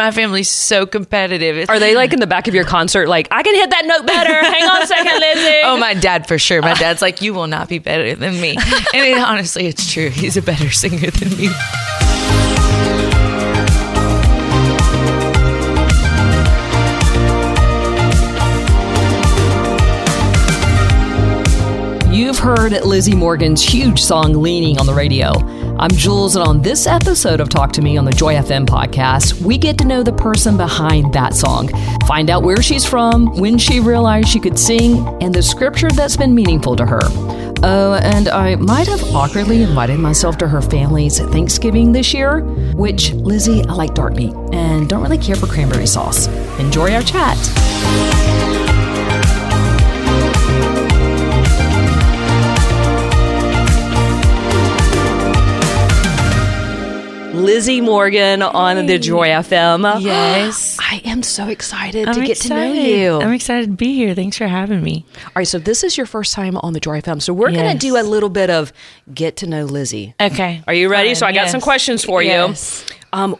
My family's so competitive. Are they like in the back of your concert, like, I can hit that note better. Hang on a second, Lizzie. Oh, my dad, for sure. My dad's like, you will not be better than me. And honestly, it's true. He's a better singer than me. You've heard Lizzie Morgan's huge song, Leaning, on the radio. I'm Jules, and on this episode of Talk to Me on the Joy FM podcast, we get to know the person behind that song. Find out where she's from, when she realized she could sing, and the scripture that's been meaningful to her. Oh, and I might have awkwardly invited myself to her family's Thanksgiving this year, which, Lizzie, I like dark meat and don't really care for cranberry sauce. Enjoy our chat. Lizzie Morgan on the Joy FM. Yes. I am so excited to get to know you. I'm excited to be here. Thanks for having me. All right, so this is your first time on the Joy FM. So we're going to do a little bit of get to know Lizzie. Okay. Are you ready? So I got some questions for you. Yes.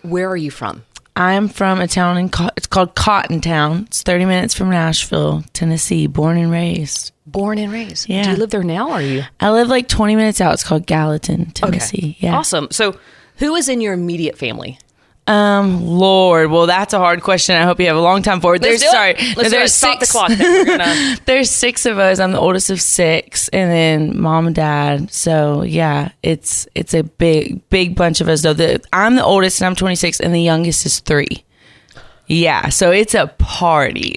Where are you from? I'm from a town it's called Cottontown. It's 30 minutes from Nashville, Tennessee. Born and raised. Born and raised. Yeah. Do you live there now, or are you? I live like 20 minutes out. It's called Gallatin, Tennessee. Okay. Yeah. Awesome. So who is in your immediate family? Lord. Well, that's a hard question. I hope you have a long time for it. There's Stop the clock. Then. There's 6 of us. I'm the oldest of 6, and then mom and dad. So yeah, it's a big bunch of us. Though I'm the oldest, and I'm 26, and the youngest is 3. Yeah, so it's a party.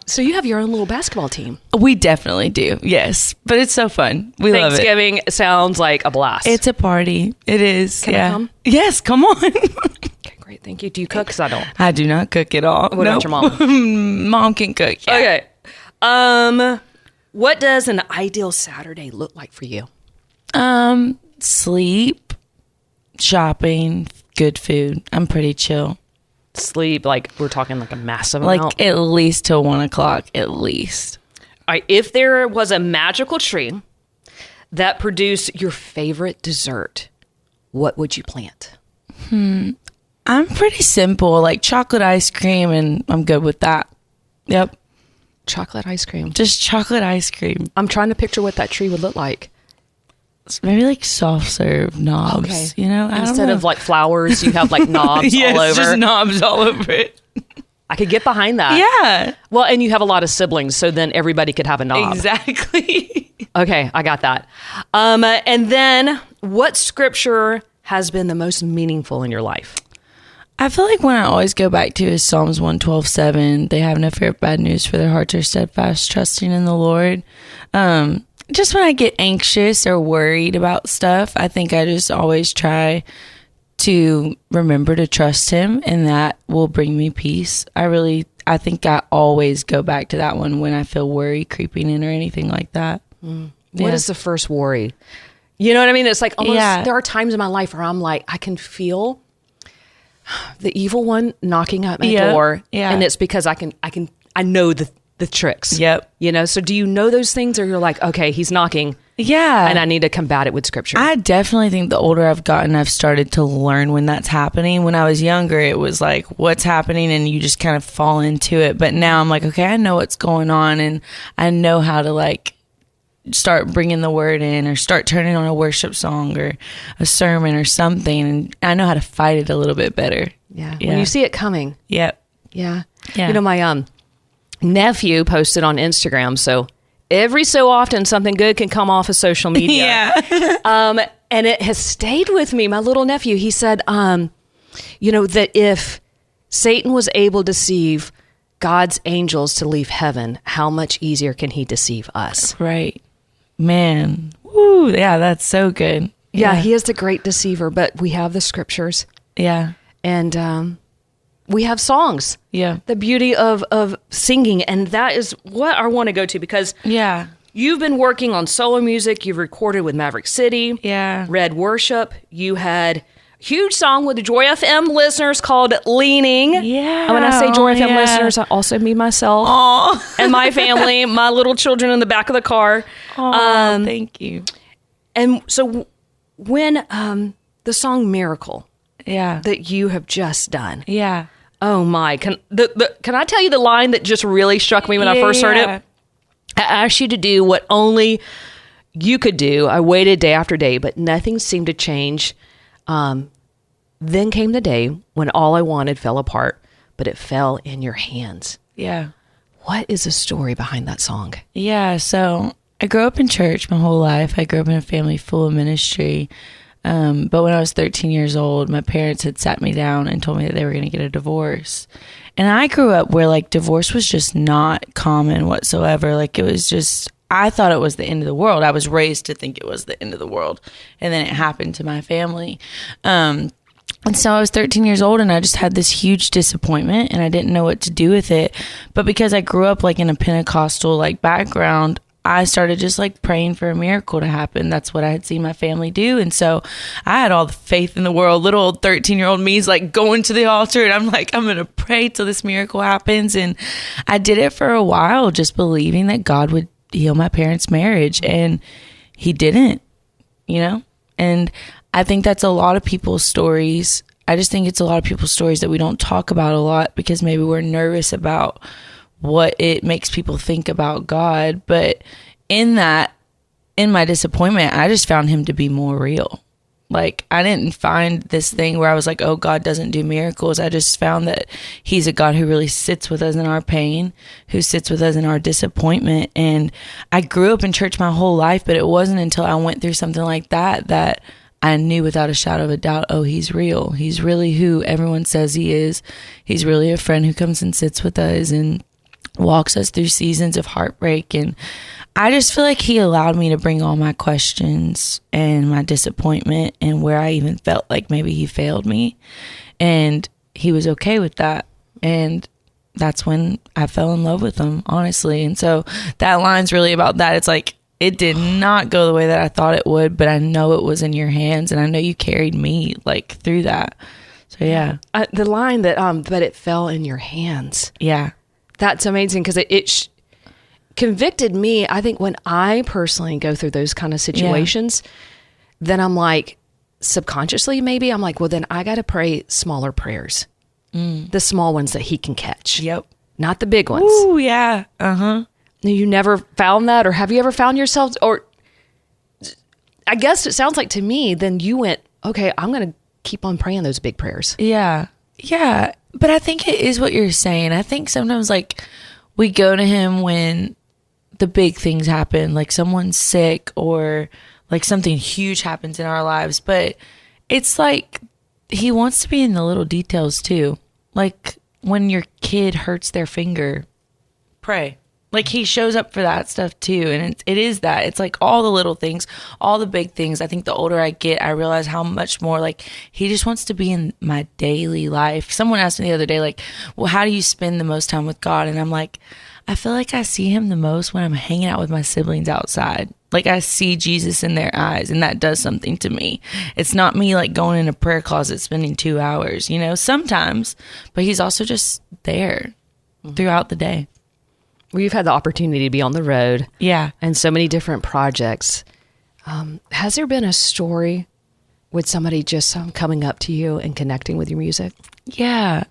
So you have your own little basketball team. We definitely do. Yes, but it's so fun. We love it. Thanksgiving sounds like a blast. It's a party. It is. Can I come? Yes, come on. Okay, great. Thank you. Do you cook? Because I don't. I do not cook at all. What about your mom? Mom can cook. Yeah. Okay. What does an ideal Saturday look like for you? Sleep, shopping, good food. I'm pretty chill. Sleep, like we're talking like a massive amount? Like at least till 1 o'clock, at least. All right. If there was a magical tree that produced your favorite dessert, what would you plant? I'm pretty simple, like chocolate ice cream, and I'm good with that. Yep. Chocolate ice cream. Just chocolate ice cream. I'm trying to picture what that tree would look like. It's maybe like soft serve knobs, Okay. you know? Instead of like flowers, you have like knobs all over. Just knobs all over it. I could get behind that. Yeah. Well, and you have a lot of siblings, so then everybody could have a knob. Exactly. Okay, I got that. And then what scripture has been the most meaningful in your life? I feel like one I always go back to is Psalms 112:7. They have no fear of bad news, for their hearts are steadfast, trusting in the Lord. Just when I get anxious or worried about stuff, I think I just always try to remember to trust him, and that will bring me peace. I think I always go back to that one when I feel worry creeping in or anything like that. What is the first worry? You know what I mean? It's like almost, there are times in my life where I'm like, I can feel the evil one knocking at my door. Yeah. And it's because I know the tricks. Yep. You know, so do you know those things, or you're like, okay, he's knocking. Yeah. And I need to combat it with scripture? I definitely think the older I've gotten, I've started to learn when that's happening. When I was younger, it was like, what's happening? And you just kind of fall into it. But now I'm like, okay, I know what's going on, and I know how to like start bringing the word in, or start turning on a worship song or a sermon or something. And I know how to fight it a little bit better. Yeah. When you see it coming. Yep. Yeah. Yeah. You know, my nephew posted on Instagram, so every so often something good can come off of social media. Yeah. And it has stayed with me. My little nephew, he said, you know, that if Satan was able to deceive God's angels to leave heaven, how much easier can he deceive us? Right. Man. Woo. Yeah, that's so good. Yeah, he is the great deceiver, but we have the scriptures. Yeah. And we have songs. Yeah. The beauty of singing. And that is what I want to go to, because you've been working on solo music. You've recorded with Maverick City. Yeah. Red Worship. You had a huge song with the Joy FM listeners called Leaning. Yeah. And when I say Joy FM listeners, I also mean myself and my family, my little children in the back of the car. Thank you. And so when the song Miracle Yeah. that you have just done, Yeah. Oh my! Can I tell you the line that just really struck me when I first heard it? I asked you to do what only you could do. I waited day after day, but nothing seemed to change. Then came the day when all I wanted fell apart, but it fell in your hands. Yeah. What is the story behind that song? Yeah, so I grew up in church my whole life. I grew up in a family full of ministry. But when I was 13 years old, my parents had sat me down and told me that they were going to get a divorce. And I grew up where like divorce was just not common whatsoever. Like it was just, I thought it was the end of the world. I was raised to think it was the end of the world. And then it happened to my family. And so I was 13 years old and I just had this huge disappointment and I didn't know what to do with it. But because I grew up like in a Pentecostal like background, I started just like praying for a miracle to happen. That's what I had seen my family do. And so I had all the faith in the world. Little old 13-year-old me is like going to the altar and I'm like, I'm going to pray till this miracle happens. And I did it for a while, just believing that God would heal my parents' marriage. And he didn't, you know? And I think that's a lot of people's stories. I just think it's a lot of people's stories that we don't talk about a lot because maybe we're nervous about what it makes people think about God. But in my disappointment, I just found him to be more real. Like, I didn't find this thing where I was like, oh, God doesn't do miracles. I just found that he's a God who really sits with us in our pain, who sits with us in our disappointment. And I grew up in church my whole life, but it wasn't until I went through something like that I knew without a shadow of a doubt, oh, he's real. He's really who everyone says he is. He's really a friend who comes and sits with us and walks us through seasons of heartbreak. And I just feel like he allowed me to bring all my questions and my disappointment and where I even felt like maybe he failed me. And he was okay with that. And that's when I fell in love with him, honestly. And so that line's really about that. It's like, it did not go the way that I thought it would, but I know it was in your hands, and I know you carried me like through that. So yeah, the line that but it fell in your hands. Yeah, that's amazing because it convicted me. I think when I personally go through those kind of situations, then I'm like subconsciously maybe I'm like, well, then I got to pray smaller prayers, the small ones that he can catch. Yep, not the big ones. Oh yeah, You never found that, or have you ever found yourself, or I guess it sounds like to me, then you went, okay, I'm going to keep on praying those big prayers. Yeah. Yeah. But I think it is what you're saying. I think sometimes like we go to him when the big things happen, like someone's sick or like something huge happens in our lives. But it's like he wants to be in the little details too. Like when your kid hurts their finger, pray. Like he shows up for that stuff too. And it is that. It's like all the little things, all the big things. I think the older I get, I realize how much more like he just wants to be in my daily life. Someone asked me the other day, like, well, how do you spend the most time with God? And I'm like, I feel like I see him the most when I'm hanging out with my siblings outside. Like I see Jesus in their eyes, and that does something to me. It's not me like going in a prayer closet, spending 2 hours, you know, sometimes, but he's also just there throughout the day. We've had the opportunity to be on the road. Yeah. And so many different projects. Has there been a story with somebody just coming up to you and connecting with your music? Yeah.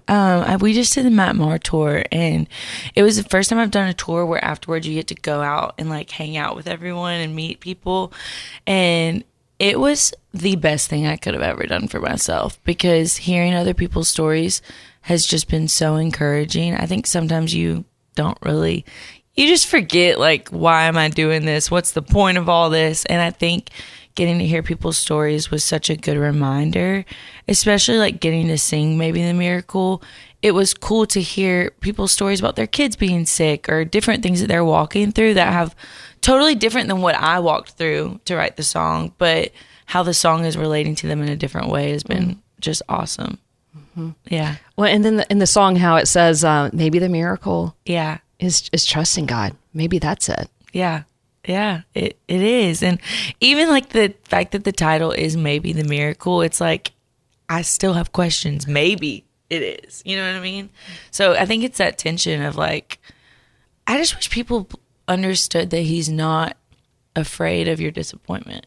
We just did the Matt Maher tour, and it was the first time I've done a tour where afterwards you get to go out and like hang out with everyone and meet people. And it was the best thing I could have ever done for myself, because hearing other people's stories has just been so encouraging. I think sometimes you just forget, like, why am I doing this? What's the point of all this? And I think getting to hear people's stories was such a good reminder, especially like getting to sing Maybe the Miracle. It was cool to hear people's stories about their kids being sick or different things that they're walking through that have totally different than what I walked through to write the song, but how the song is relating to them in a different way has been just awesome. Yeah. Well, and then in the song, how it says, maybe the miracle is trusting God. Maybe that's it. Yeah. Yeah, it is. And even like the fact that the title is Maybe the Miracle, it's like, I still have questions. Maybe it is. You know what I mean? So I think it's that tension of like, I just wish people understood that he's not afraid of your disappointment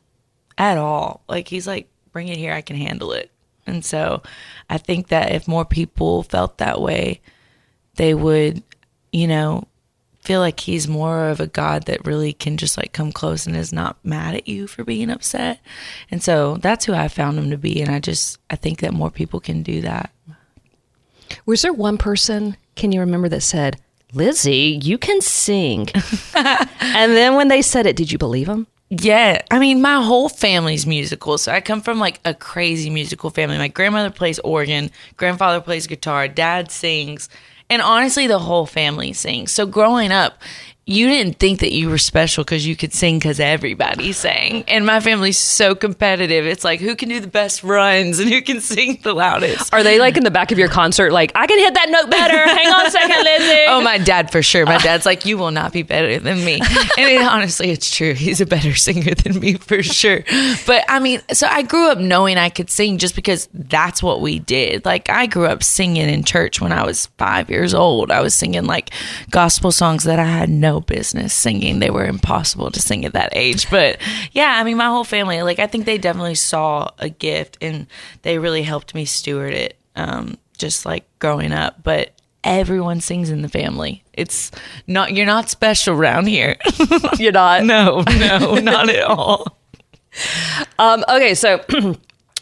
at all. Like he's like, bring it here. I can handle it. And so I think that if more people felt that way, they would, feel like he's more of a God that really can just like come close and is not mad at you for being upset. And so that's who I found him to be. And I think that more people can do that. Was there one person, can you remember, that said, Lizzie, you can sing? And then when they said it, did you believe them? Yeah. I mean, my whole family's musical. So I come from like a crazy musical family. My grandmother plays organ, grandfather plays guitar, dad sings. And honestly, the whole family sings. So growing up, you didn't think that you were special because you could sing because everybody sang. And my family's so competitive. It's like, who can do the best runs and who can sing the loudest? Are they like in the back of your concert, like, I can hit that note better. Hang on a second, Lizzie. Oh, my dad, for sure. My dad's like, you will not be better than me. And honestly, it's true. He's a better singer than me, for sure. But I mean, so I grew up knowing I could sing just because that's what we did. Like, I grew up singing in church when I was 5 years old. I was singing like gospel songs that I had no business singing. They were impossible to sing at that age. But yeah, I mean, my whole family, like, I think they definitely saw a gift and they really helped me steward it, just like growing up. But everyone sings in the family. It's not, you're not special around here. You're not? No, not at all. Okay, so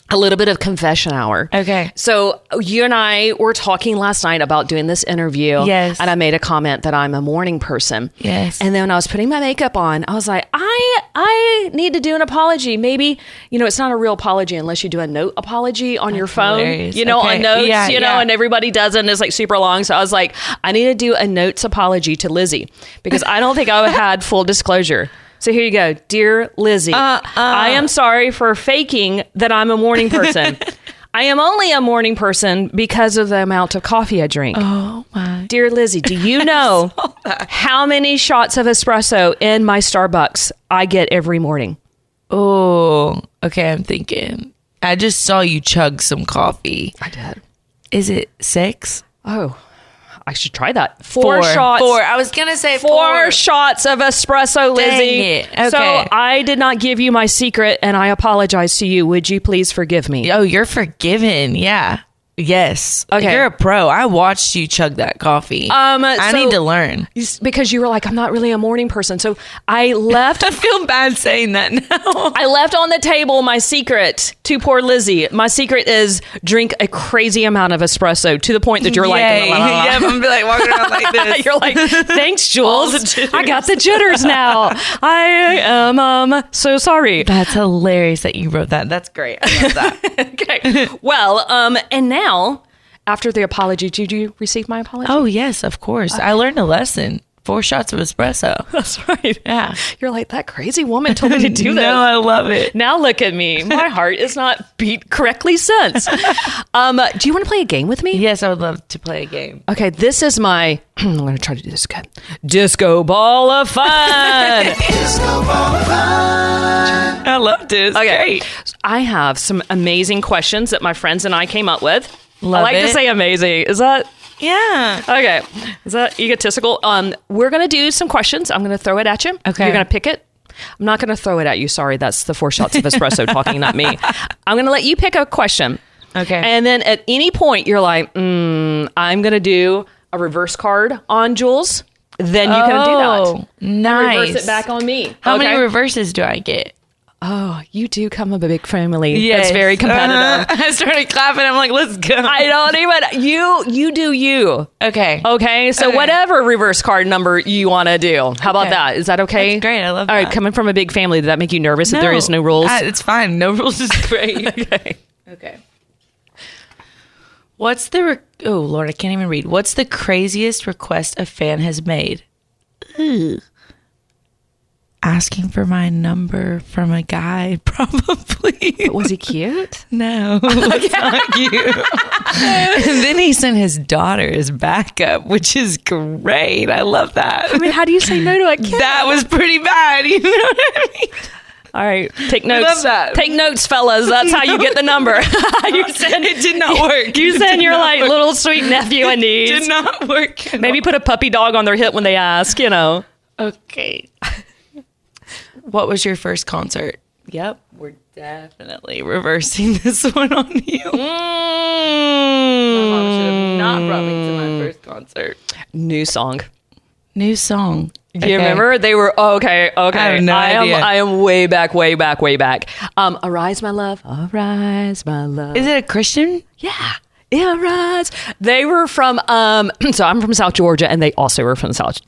a little bit of confession hour. Okay. So you and I were talking last night about doing this interview. Yes. And I made a comment that I'm a morning person. Yes. And then when I was putting my makeup on, I was like, I need to do an apology. Maybe, it's not a real apology unless you do a note apology on your phone, hilarious. on Okay. notes, Yeah. and everybody does it and it's like super long. So I was like, I need to do a notes apology to Lizzie because I don't think I had full disclosure. So here you go. Dear Lizzie, I am sorry for faking that I'm a morning person. I am only a morning person because of the amount of coffee I drink. Oh my. Dear Lizzie, do you know how many shots of espresso in my Starbucks I get every morning? Oh, okay. I'm thinking. I just saw you chug some coffee. I did. Is it 6? Oh, I should try that. Four shots. 4. I was going to say 4 shots of espresso, Lizzie. Dang it. Okay. So I did not give you my secret and I apologize to you. Would you please forgive me? Oh, you're forgiven. Yeah. Yes. Okay. You're a pro. I watched you chug that coffee. I need to learn. Because you were like, I'm not really a morning person. So I left. I feel bad saying that now. I left on the table my secret to poor Lizzie. My secret is drink a crazy amount of espresso to the point that you're like, yeah, I'm gonna be like walking around like this. You're like, thanks, Jules. I got the jitters now. I am so sorry. That's hilarious that you wrote that. That's great. I love that. Okay. Well, and now, after the apology, did you receive my apology? Oh, yes, of course. I learned a lesson. 4 shots of espresso. That's right. Yeah. You're like, that crazy woman told me to do this. No, I love it. Now look at me. My heart is not beat correctly since. Do you want to play a game with me? Yes, I would love to play a game. Okay, this is my, I'm going to try to do this good. Disco ball of fun. Disco ball of fun. I loved it. It's great. I have some amazing questions that my friends and I came up with. Love I like to it. say amazing. Is that... Yeah. Okay. Is that egotistical? We're going to do some questions. I'm going to throw it at you. Okay. You're going to pick it. I'm not going to throw it at you. Sorry. That's the 4 shots of espresso talking, not me. I'm going to let you pick a question. Okay. And then at any point, you're like, I'm going to do a reverse card on Jules. Then you can do that. Nice. Reverse it back on me. How Okay? many reverses do I get? Oh, you do come of a big family. Yes. That's very competitive. I started clapping. I'm like, let's go. I don't even, you do you. Okay. Okay, so Okay. whatever reverse card number you want to do. How about Okay. that? Is that okay? That's great. I love All right, that. coming from a big family, did that make you nervous that there is no rules? It's fine. No rules is great. Okay. Okay. What's the... oh, Lord, I can't even read. What's the craziest request a fan has made? Ugh. Asking for my number from a guy, probably. But was he cute? No, it's not cute. And then he sent his daughter as backup, which is great. I love that. I mean, how do you say no to a kid? That was pretty bad. You know what I mean? All right, take notes. love that. Take notes, fellas. That's how you get the number. You send It did not work. You It send did your not like work. little sweet nephew in It did needs. not work. Maybe put a puppy dog on their hip when they ask. Okay. What was your first concert? Yep, we're definitely reversing this one on you. My mom should have not brought me to my first concert. New song. New song. Do you remember? They were okay. I have no idea. I am way back. Arise, my love. Arise, my love. Is it a Christian? Yeah. Arise. They were from so I'm from South Georgia, and they also were from South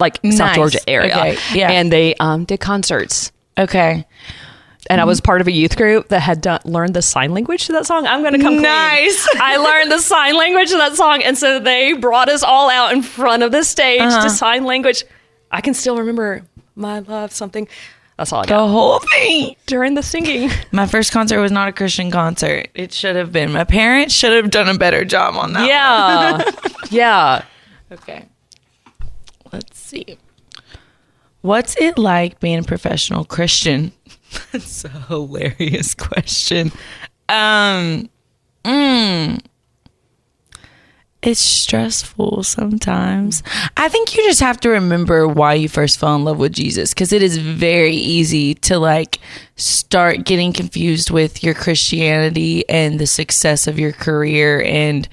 Georgia area. Okay. Yeah. And they did concerts. Okay. And I was part of a youth group that had learned the sign language to that song. I'm going to come nice. clean. I learned the sign language to that song. And so they brought us all out in front of the stage to sign language. I can still remember my love something. That's all I got. The whole thing. During the singing. My first concert was not a Christian concert. It should have been. My parents should have done a better job on that one. Yeah. Okay. Let's see. What's it like being a professional Christian? That's a hilarious question. It's stressful sometimes. I think you just have to remember why you first fell in love with Jesus, because it is very easy to start getting confused with your Christianity and the success of your career, and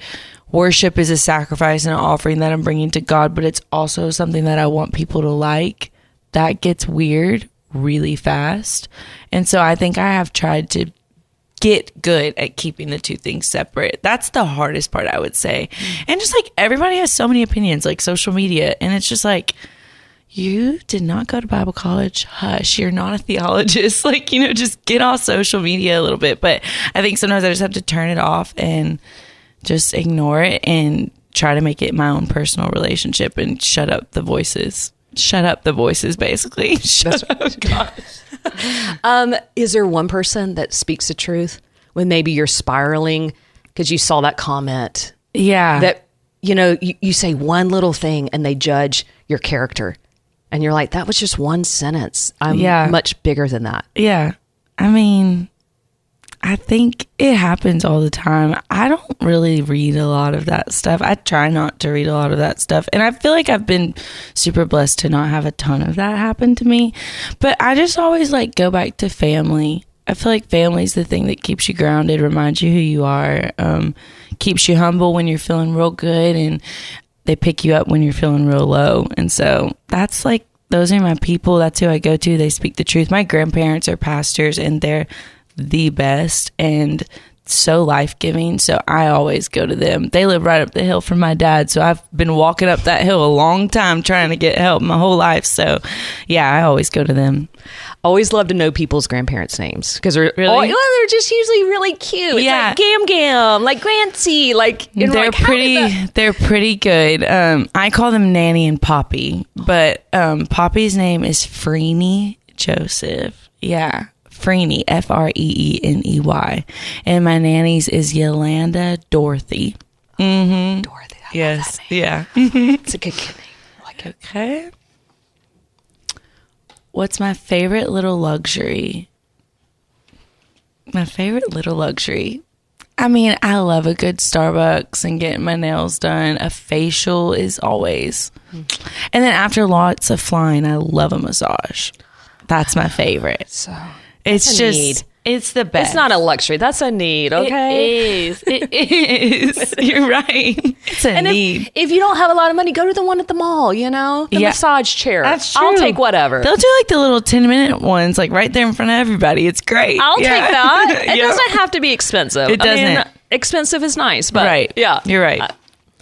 worship is a sacrifice and an offering that I'm bringing to God, but it's also something that I want people to like. That gets weird really fast. And so I think I have tried to get good at keeping the two things separate. That's the hardest part, I would say. And just everybody has so many opinions, social media, and it's just you did not go to Bible college. Hush, you're not a theologist. Just get off social media a little bit. But I think sometimes I just have to turn it off and just ignore it and try to make it my own personal relationship and shut up the voices. Shut up the voices, basically. Shut up, gosh. Is there one person that speaks the truth when maybe you're spiraling because you saw that comment? Yeah. That, you say one little thing and they judge your character. And you're like, that was just one sentence. I'm much bigger than that. Yeah. I mean, I think it happens all the time. I don't really read a lot of that stuff. I try not to read a lot of that stuff. And I feel like I've been super blessed to not have a ton of that happen to me. But I just always go back to family. I feel like family's the thing that keeps you grounded, reminds you who you are, keeps you humble when you're feeling real good, and they pick you up when you're feeling real low. And so that's those are my people. That's who I go to. They speak the truth. My grandparents are pastors, and they're the best and so life-giving, so I always go to them. They live right up the hill from my dad, so I've been walking up that hill a long time trying to get help my whole life. So yeah, I always go to them. Always love to know people's grandparents' names because they're really? They're just usually really cute. Yeah. It's Gam Gam, Grancy, they're pretty good. I call them Nanny and Poppy, but Poppy's name is Freeney Joseph. Yeah. Freeney, Freeney, and my nanny's is Yolanda Dorothy. Mm-hmm. Dorothy, I yes, love that name. Yeah, it's a good kid name. Okay. What's my favorite little luxury? My favorite little luxury. I mean, I love a good Starbucks and getting my nails done. A facial is always, and then after lots of flying, I love a massage. That's my favorite. So. It's just need. It's the best. It's not a luxury. That's a need, okay? It is. You're right. It's a need. If you don't have a lot of money, go to the one at the mall, the massage chair. That's true. I'll take whatever. They'll do the little 10-minute ones right there in front of everybody. It's great. I'll take that. It doesn't have to be expensive. It doesn't. Expensive is nice, but right. Yeah. You're right.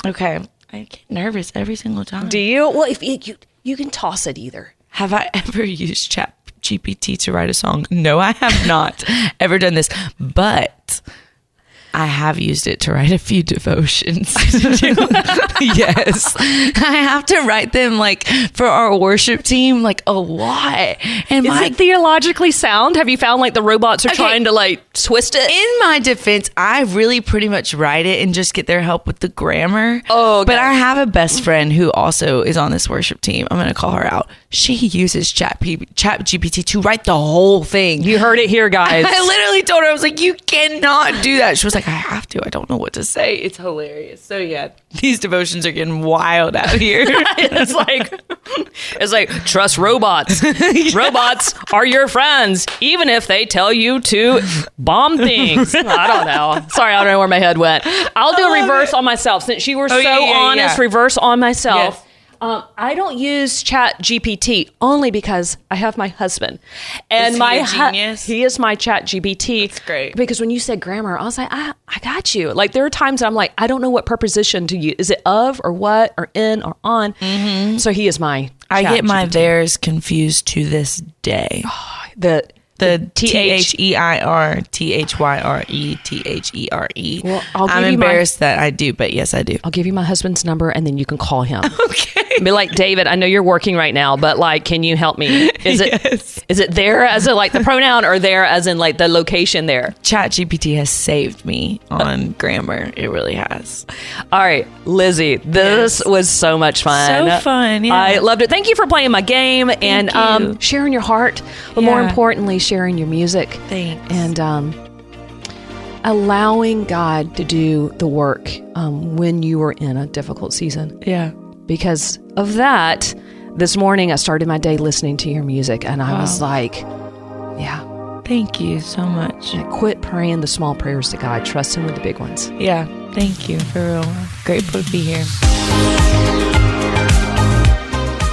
Okay. I get nervous every single time. Do you? Well, if you can toss it either. Have I ever used ChatGPT to write a song? No, I have not ever done this, but I have used it to write a few devotions. Yes. I have to write them for our worship team, a lot. And is it theologically sound? Have you found the robots are trying to twist it? In my defense, I really pretty much write it and just get their help with the grammar. Oh, okay. But I have a best friend who also is on this worship team. I'm going to call her out. she uses Chat GPT to write the whole thing. You heard it here, guys. I literally told her, I was like, you cannot do that. She was like, I have to. I don't know what to say. It's hilarious. So yeah, these devotions are getting wild out here. It's like trust robots. Robots are your friends, even if they tell you to bomb things. I don't know. Sorry, I don't know where my head went. I'll do a reverse on myself since you were honest. Reverse on myself. Yes. I don't use Chat GPT only because I have my husband, and he is my Chat GPT. That's great. Because when you said grammar, I was like, I got you. Like there are times that I'm like, I don't know what preposition to use. Is it of or what or in or on? Mm-hmm. So he is my. I get my theirs confused to this day. The THEIR, THYRE, THERE. Well, I'm embarrassed that I do, but yes, I do. I'll give you my husband's number and then you can call him. Okay. Be like, David, I know you're working right now, but like, can you help me? Is it there as in like the pronoun or there as in like the location there? Chat GPT has saved me on grammar. It really has. All right, Lizzie, this was so much fun. So fun. Yeah. I loved it. Thank you for playing my game and sharing your heart, but more importantly, sharing your music. Thanks. And allowing God to do the work when you were in a difficult season. Yeah. Because of that, this morning I started my day listening to your music, and I was like, yeah. Thank you so much. And quit praying the small prayers to God. Trust Him with the big ones. Yeah. Thank you. For real. Grateful to be here.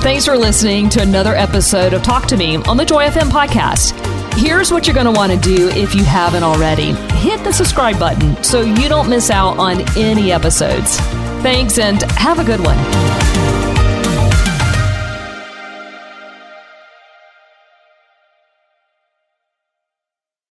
Thanks for listening to another episode of Talk to Me on the Joy FM podcast. Here's what you're going to want to do if you haven't already. Hit the subscribe button so you don't miss out on any episodes. Thanks and have a good one.